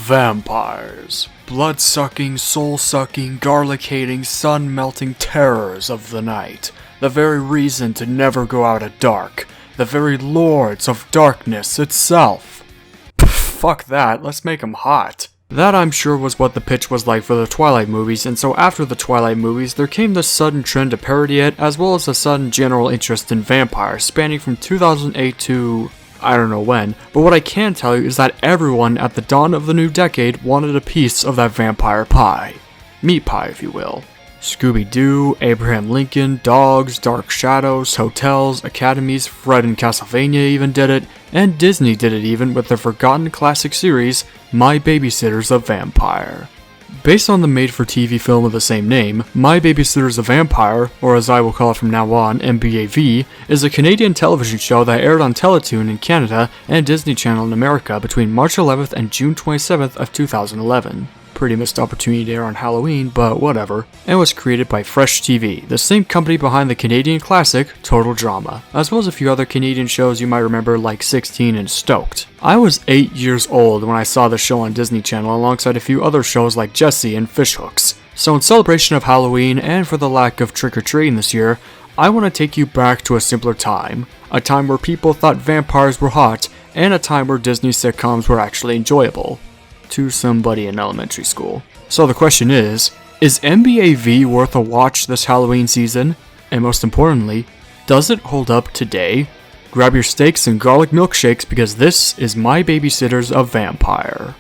Vampires. Blood-sucking, soul-sucking, garlic-hating, sun-melting terrors of the night. The very reason to never go out at dark. The very lords of darkness itself. Fuck that, let's make them hot. That I'm sure was what the pitch was like for the Twilight movies, and so after the Twilight movies, there came this sudden trend to parody it, as well as a sudden general interest in vampires, spanning from 2008 to I don't know when, but what I can tell you is that everyone at the dawn of the new decade wanted a piece of that vampire pie. Meat pie, if you will. Scooby-Doo, Abraham Lincoln, dogs, dark shadows, hotels, academies, Fred and Castlevania even did it, and Disney did it even with their forgotten classic series, My Babysitter's a Vampire. Based on the made-for-TV film of the same name, My Babysitter's a Vampire, or as I will call it from now on, MBAV, is a Canadian television show that aired on Teletoon in Canada and Disney Channel in America between March 11th and June 27th of 2011. Pretty missed opportunity to air on Halloween, but whatever, and was created by Fresh TV, the same company behind the Canadian classic Total Drama, as well as a few other Canadian shows you might remember like 16 and Stoked. I was 8 years old when I saw the show on Disney Channel alongside a few other shows like Jessie and Fishhooks. So in celebration of Halloween and for the lack of trick-or-treating this year, I want to take you back to a simpler time. A time where people thought vampires were hot, and a time where Disney sitcoms were actually enjoyable. To somebody in elementary school. So the question is MBAV worth a watch this Halloween season? And most importantly, does it hold up today? Grab your steaks and garlic milkshakes because this is My Babysitter's a Vampire.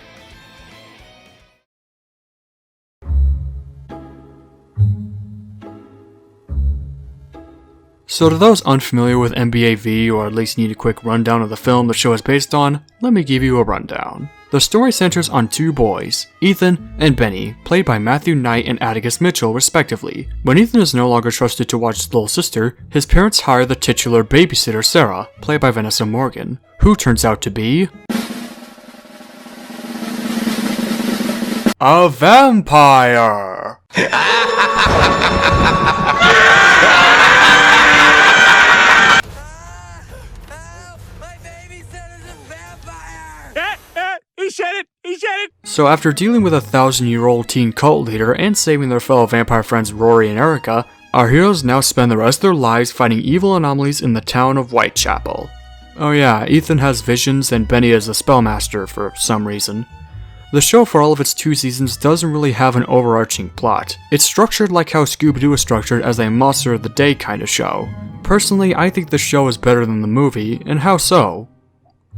So to those unfamiliar with MBAV, or at least need a quick rundown of the film the show is based on, let me give you a rundown. The story centers on two boys, Ethan and Benny, played by Matthew Knight and Atticus Mitchell respectively. When Ethan is no longer trusted to watch his little sister, his parents hire the titular babysitter Sarah, played by Vanessa Morgan, who turns out to be a vampire! So after dealing with a 1,000-year-old teen cult leader and saving their fellow vampire friends Rory and Erica, our heroes now spend the rest of their lives fighting evil anomalies in the town of Whitechapel. Oh yeah, Ethan has visions and Benny is a spellmaster for some reason. The show for all of its 2 seasons doesn't really have an overarching plot. It's structured like how Scooby-Doo is structured as a monster of the day kind of show. Personally, I think the show is better than the movie, and how so?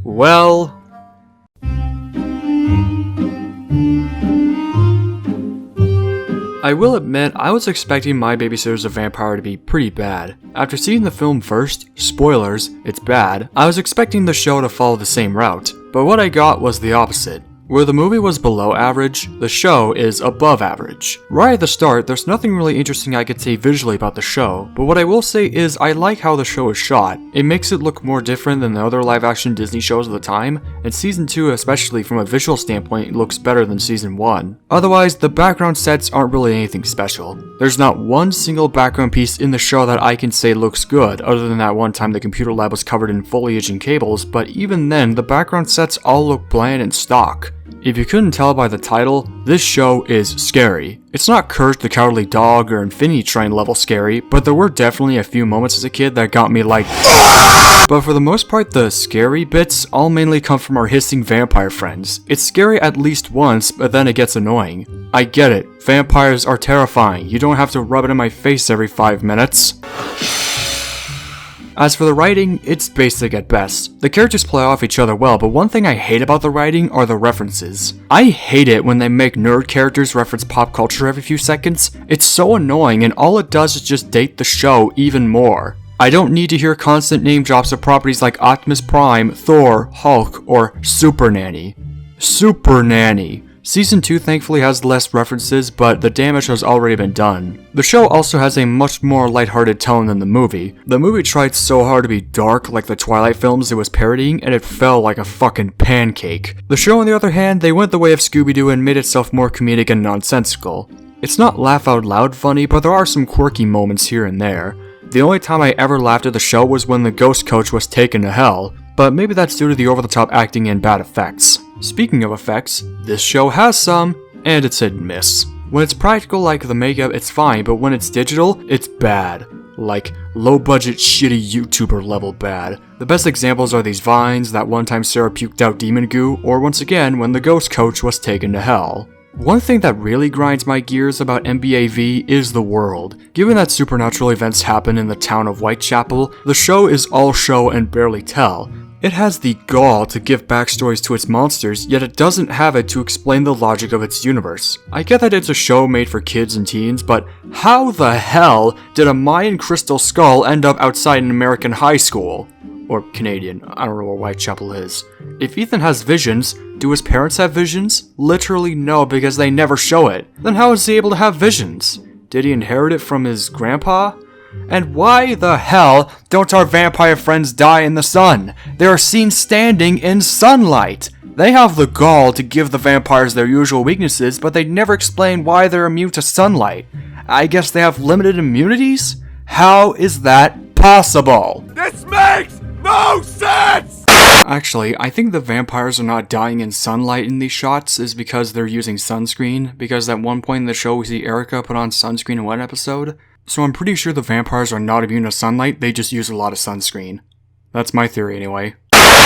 Well, I will admit, I was expecting My Babysitter's a Vampire to be pretty bad. After seeing the film first, spoilers, it's bad, I was expecting the show to follow the same route, but what I got was the opposite. Where the movie was below average, the show is above average. Right at the start, there's nothing really interesting I could say visually about the show, but what I will say is I like how the show is shot. It makes it look more different than the other live-action Disney shows of the time, and Season 2, especially from a visual standpoint, looks better than Season 1. Otherwise, the background sets aren't really anything special. There's not one single background piece in the show that I can say looks good, other than that one time the computer lab was covered in foliage and cables, but even then, the background sets all look bland and stock. If you couldn't tell by the title, this show is scary. It's not Kurt the Cowardly Dog or Infinity Train level scary, but there were definitely a few moments as a kid that got me like But for the most part, the scary bits all mainly come from our hissing vampire friends. It's scary at least once, but then it gets annoying. I get it, vampires are terrifying, you don't have to rub it in my face every 5 minutes. As for the writing, it's basic at best. The characters play off each other well, but one thing I hate about the writing are the references. I hate it when they make nerd characters reference pop culture every few seconds. It's so annoying and all it does is just date the show even more. I don't need to hear constant name drops of properties like Optimus Prime, Thor, Hulk, or Super Nanny. Super Nanny. Season 2 thankfully has less references, but the damage has already been done. The show also has a much more lighthearted tone than the movie. The movie tried so hard to be dark like the Twilight films it was parodying, and it fell like a fucking pancake. The show on the other hand, they went the way of Scooby-Doo and made itself more comedic and nonsensical. It's not laugh out loud funny, but there are some quirky moments here and there. The only time I ever laughed at the show was when the ghost coach was taken to hell, but maybe that's due to the over-the-top acting and bad effects. Speaking of effects, this show has some, and it's hit and miss. When it's practical like the makeup, it's fine, but when it's digital, it's bad. Like, low-budget, shitty YouTuber level bad. The best examples are these vines, that one time Sarah puked out demon goo, or once again, when the ghost coach was taken to hell. One thing that really grinds my gears about NBAV is the world. Given that supernatural events happen in the town of Whitechapel, the show is all show and barely tell. It has the gall to give backstories to its monsters, yet it doesn't have it to explain the logic of its universe. I get that it's a show made for kids and teens, but how the hell did a Mayan crystal skull end up outside an American high school? Or Canadian, I don't know where Whitechapel is. If Ethan has visions, do his parents have visions? Literally no, because they never show it. Then how is he able to have visions? Did he inherit it from his grandpa? And why the hell don't our vampire friends die in the sun? They are seen standing in sunlight. They have the gall to give the vampires their usual weaknesses, but they never explain why they're immune to sunlight. I guess they have limited immunities? How is that possible? This makes no sense! Actually, I think the vampires are not dying in sunlight in these shots is because they're using sunscreen, because at one point in the show we see Erica put on sunscreen in one episode. So I'm pretty sure the vampires are not immune to sunlight, they just use a lot of sunscreen. That's my theory anyway.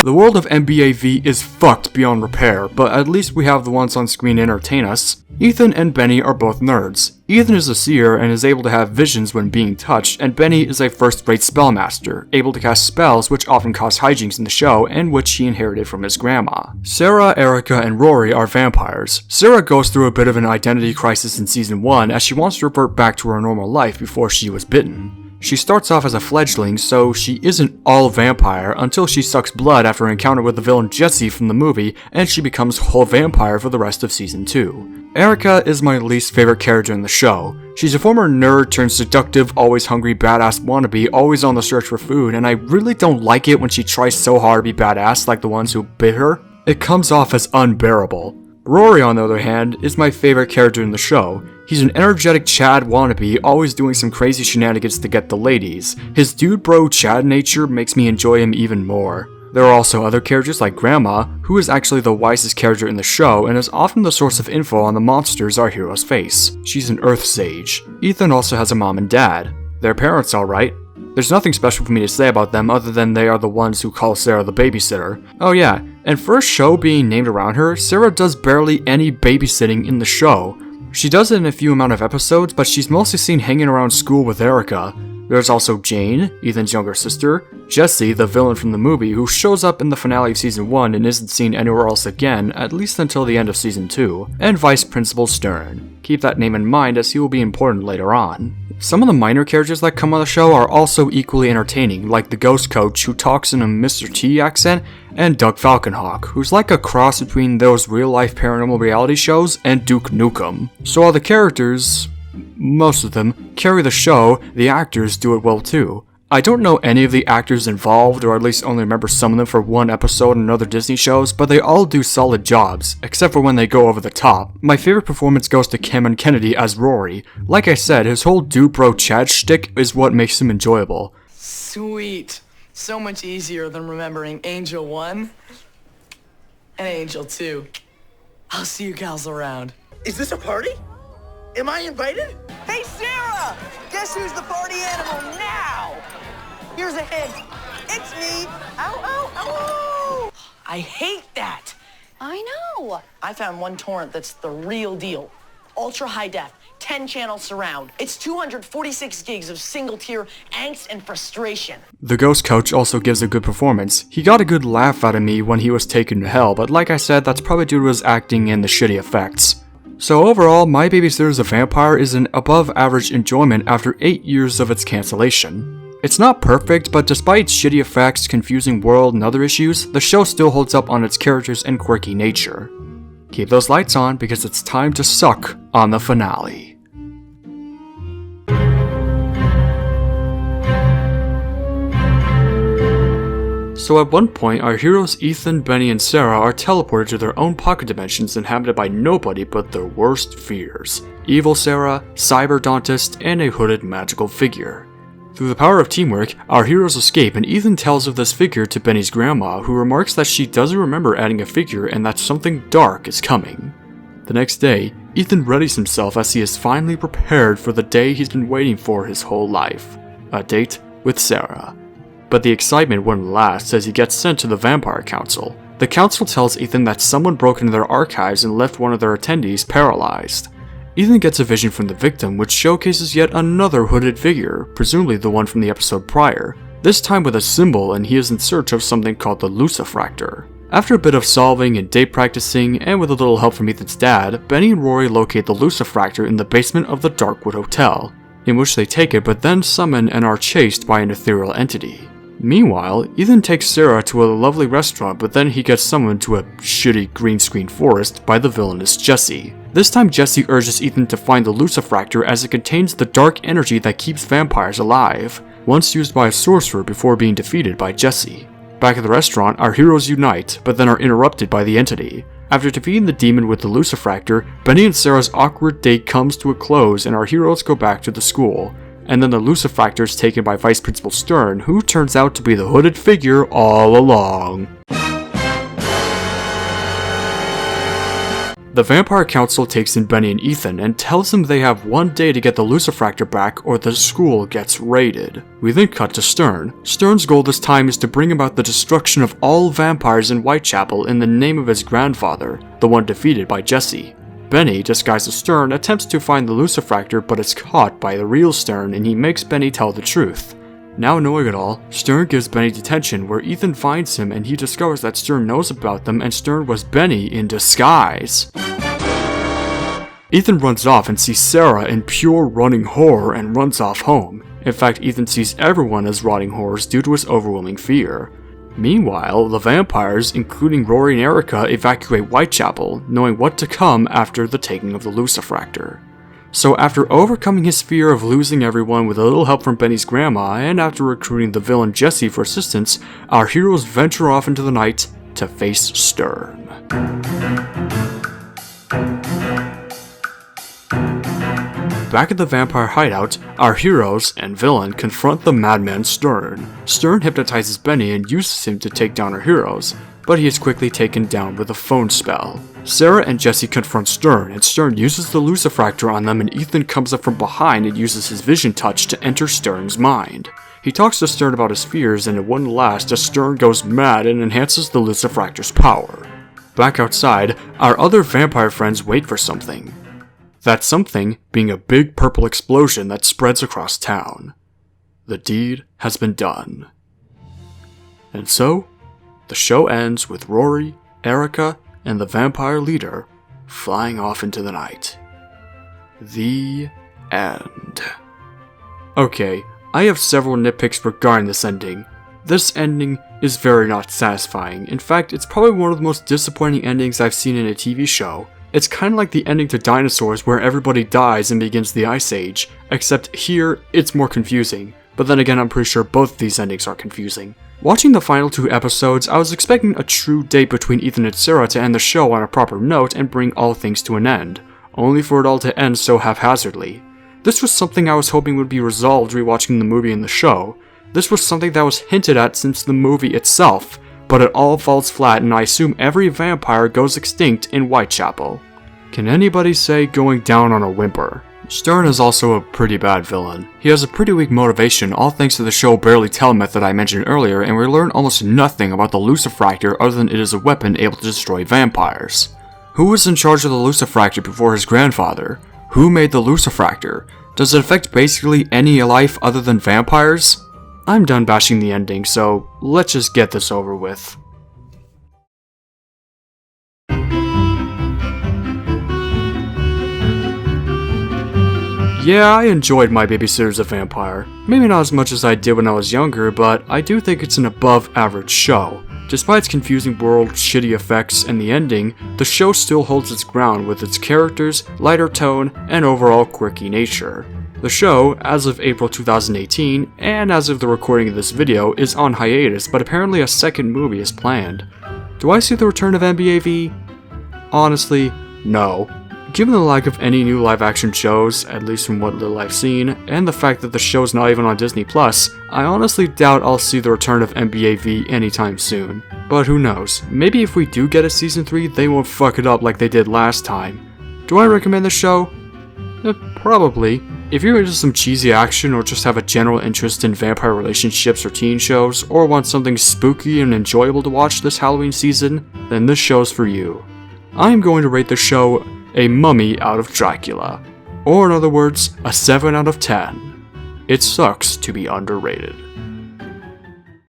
The world of NBAV is fucked beyond repair, but at least we have the ones on screen to entertain us. Ethan and Benny are both nerds. Ethan is a seer and is able to have visions when being touched, and Benny is a first-rate spellmaster, able to cast spells which often cause hijinks in the show and which he inherited from his grandma. Sarah, Erica, and Rory are vampires. Sarah goes through a bit of an identity crisis in season 1 as she wants to revert back to her normal life before she was bitten. She starts off as a fledgling, so she isn't all vampire until she sucks blood after an encounter with the villain Jesse from the movie, and she becomes whole vampire for the rest of season 2. Erica is my least favorite character in the show. She's a former nerd turned seductive, always hungry badass wannabe, always on the search for food, and I really don't like it when she tries so hard to be badass like the ones who bit her. It comes off as unbearable. Rory, on the other hand, is my favorite character in the show. He's an energetic Chad wannabe, always doing some crazy shenanigans to get the ladies. His dude bro Chad nature makes me enjoy him even more. There are also other characters like Grandma, who is actually the wisest character in the show and is often the source of info on the monsters our heroes face. She's an Earth Sage. Ethan also has a mom and dad. Their parents alright. There's nothing special for me to say about them other than they are the ones who call Sarah the babysitter. Oh yeah, and for a show being named around her, Sarah does barely any babysitting in the show. She does it in a few amount of episodes, but she's mostly seen hanging around school with Erica. There's also Jane, Ethan's younger sister, Jesse, the villain from the movie, who shows up in the finale of season 1 and isn't seen anywhere else again, at least until the end of season 2, and Vice Principal Stern. Keep that name in mind as he will be important later on. Some of the minor characters that come on the show are also equally entertaining, like the ghost coach who talks in a Mr. T accent, and Doug Falconhawk, who's like a cross between those real-life paranormal reality shows and Duke Nukem. So while the characters, most of them, carry the show, the actors do it well too. I don't know any of the actors involved, or at least only remember some of them for one episode in other Disney shows, but they all do solid jobs, except for when they go over the top. My favorite performance goes to Cameron Kennedy as Rory. Like I said, his whole dude bro Chad shtick is what makes him enjoyable. Sweet. So much easier than remembering Angel 1 and Angel 2. I'll see you gals around. Is this a party? Am I invited? Hey, Sarah! Guess who's the party animal now? Here's a hint. It's me. Ow, ow, ow! I hate that. I know. I found one torrent that's the real deal. Ultra high def, 10-channel surround. It's 246 gigs of single-tier angst and frustration. The ghost coach also gives a good performance. He got a good laugh out of me when he was taken to hell, but like I said, that's probably due to his acting and the shitty effects. So overall, My Babysitter as a Vampire is an above-average enjoyment after 8 years of its cancellation. It's not perfect, but despite its shitty effects, confusing world, and other issues, the show still holds up on its characters and quirky nature. Keep those lights on because it's time to suck on the finale. So at one point, our heroes Ethan, Benny, and Sarah are teleported to their own pocket dimensions inhabited by nobody but their worst fears. Evil Sarah, Cyber Dentist, and a hooded magical figure. Through the power of teamwork, our heroes escape, and Ethan tells of this figure to Benny's grandma, who remarks that she doesn't remember adding a figure and that something dark is coming. The next day, Ethan readies himself as he is finally prepared for the day he's been waiting for his whole life. A date with Sarah. But the excitement wouldn't last as he gets sent to the Vampire Council. The council tells Ethan that someone broke into their archives and left one of their attendees paralyzed. Ethan gets a vision from the victim which showcases yet another hooded figure, presumably the one from the episode prior, this time with a symbol, and he is in search of something called the Lucifractor. After a bit of solving and date practicing, and with a little help from Ethan's dad, Benny and Rory locate the Lucifractor in the basement of the Darkwood Hotel, in which they take it but then summon and are chased by an ethereal entity. Meanwhile, Ethan takes Sarah to a lovely restaurant, but then he gets summoned to a shitty green screen forest by the villainous Jessie. This time Jessie urges Ethan to find the Lucifractor as it contains the dark energy that keeps vampires alive, once used by a sorcerer before being defeated by Jessie. Back at the restaurant, our heroes unite, but then are interrupted by the entity. After defeating the demon with the Lucifractor, Benny and Sarah's awkward date comes to a close and our heroes go back to the school. And then the Lucifractor is taken by Vice Principal Stern, who turns out to be the hooded figure all along. The Vampire Council takes in Benny and Ethan and tells them they have one day to get the Lucifractor back or the school gets raided. We then cut to Stern. Stern's goal this time is to bring about the destruction of all vampires in Whitechapel in the name of his grandfather, the one defeated by Jessie. Benny, disguised as Stern, attempts to find the Lucifractor but is caught by the real Stern and he makes Benny tell the truth. Now knowing it all, Stern gives Benny detention where Ethan finds him and he discovers that Stern knows about them and Stern was Benny in disguise. Ethan runs off and sees Sarah in pure running horror and runs off home. In fact, Ethan sees everyone as rotting horrors due to his overwhelming fear. Meanwhile, the vampires, including Rory and Erica, evacuate Whitechapel, knowing what to come after the taking of the Lucifractor. So after overcoming his fear of losing everyone with a little help from Benny's grandma, and after recruiting the villain Jessie for assistance, our heroes venture off into the night to face Stern. Back at the vampire hideout, our heroes and villain confront the madman Stern. Stern hypnotizes Benny and uses him to take down our heroes, but he is quickly taken down with a phone spell. Sarah and Jessie confront Stern, and Stern uses the Lucifractor on them and Ethan comes up from behind and uses his vision touch to enter Stern's mind. He talks to Stern about his fears and it wouldn't last as Stern goes mad and enhances the Lucifractor's power. Back outside, our other vampire friends wait for something. That something being a big purple explosion that spreads across town. The deed has been done. And so, the show ends with Rory, Erica, and the vampire leader flying off into the night. The end. Okay, I have several nitpicks regarding this ending. This ending is very not satisfying. In fact, it's probably one of the most disappointing endings I've seen in a TV show. It's kinda like the ending to Dinosaurs where everybody dies and begins the Ice Age, except here, it's more confusing. But then again, I'm pretty sure both of these endings are confusing. Watching the final 2 episodes, I was expecting a true date between Ethan and Sarah to end the show on a proper note and bring all things to an end, only for it all to end so haphazardly. This was something I was hoping would be resolved rewatching the movie and the show. This was something that was hinted at since the movie itself, but it all falls flat and I assume every vampire goes extinct in Whitechapel. Can anybody say going down on a whimper? Stern is also a pretty bad villain. He has a pretty weak motivation, all thanks to the show Barely Tell method I mentioned earlier, and we learn almost nothing about the Lucifractor other than it is a weapon able to destroy vampires. Who was in charge of the Lucifractor before his grandfather? Who made the Lucifractor? Does it affect basically any life other than vampires? I'm done bashing the ending, so let's just get this over with. Yeah, I enjoyed My Babysitter's a Vampire. Maybe not as much as I did when I was younger, but I do think it's an above average show. Despite its confusing world, shitty effects, and the ending, the show still holds its ground with its characters, lighter tone, and overall quirky nature. The show, as of April 2018, and as of the recording of this video, is on hiatus, but apparently a second movie is planned. Do I see the return of NBAV? Honestly, no. Given the lack of any new live-action shows, at least from what little I've seen, and the fact that the show's not even on Disney+, I honestly doubt I'll see the return of NBA V anytime soon. But who knows, maybe if we do get a season 3, they won't fuck it up like they did last time. Do I recommend the show? Probably. If you're into some cheesy action or just have a general interest in vampire relationships or teen shows, or want something spooky and enjoyable to watch this Halloween season, then this show's for you. I'm going to rate the show a mummy out of Dracula, or in other words, a 7 out of 10. It sucks to be underrated.